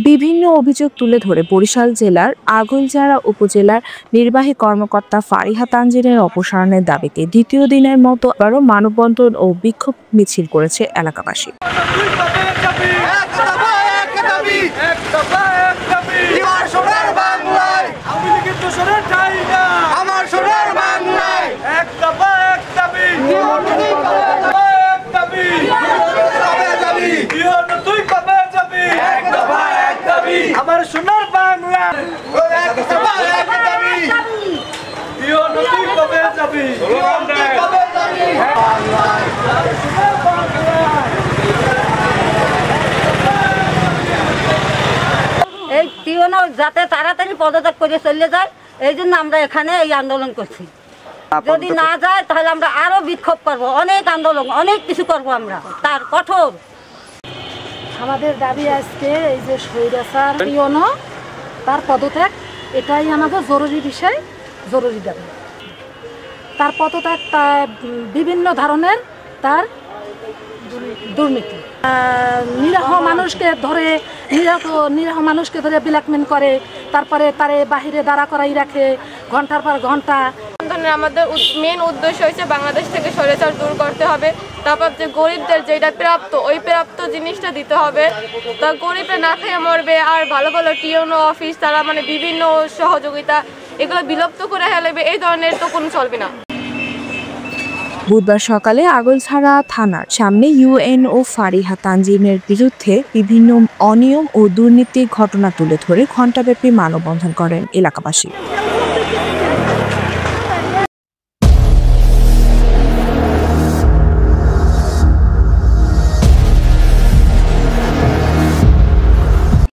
বিভিন্ন অভিযোগ তুলে ধরে বরিশাল জেলার আগৈলঝাড়া উপজেলার নির্বাহী কর্মকর্তা ফারিহা তানজিনের অপসারণের দাবিতে দ্বিতীয় দিনের মতো আবারও মানববন্ধন ও বিক্ষোভ মিছিল করেছে এলাকাবাসী। আমার সোনার বাংলা এই টিওনো যাতে তাড়াতাড়ি পদত্যাগ করে চলে যায়, এই জন্য আমরা এখানে এই আন্দোলন করছি। যদি না যায় তাহলে আমরা আরো বিক্ষোভ করব, অনেক আন্দোলন, অনেক কিছু করব আমরা, তার কঠোর। আমাদের দাবি আজকে এই যে স্বৈরাচার টিওনো তার পদত্যাগ, এটাই আমাদের জরুরি বিষয়, জরুরি দাবি। তার পদত্যাগ, তার বিভিন্ন ধরনের তার দুর্নীতি, নিরীহ মানুষকে ধরে ব্ল্যাকমেল করে, তারপরে তারে বাহিরে দাঁড়া করাই রাখে ঘন্টার পর ঘন্টা। আমাদের মেন উদ্দেশ্য হচ্ছে বাংলাদেশ থেকে স্বৈরাচার দূর করতে হবে। তারপর যে গরিবদের যেটা প্রাপ্ত, ওই প্রাপ্ত জিনিসটা দিতে হবে। তা গরিবরা না খেয়ে মরবে, আর ভালো ভালো টিওনো অফিস তারা মানে বিভিন্ন সহযোগিতা এগুলো বিলুপ্ত করে ফেলবে, এই ধরনের তো কোনো চলবে না। বুধবার সকালে আগৈলঝাড়া থানার সামনে ইউএনও ফারিহা তানজিমের বিরুদ্ধে বিভিন্ন অনিয়ম ও দুর্নীতির ঘটনা তুলে ধরে ঘণ্টাব্যাপী মানববন্ধন করেন এলাকাবাসী।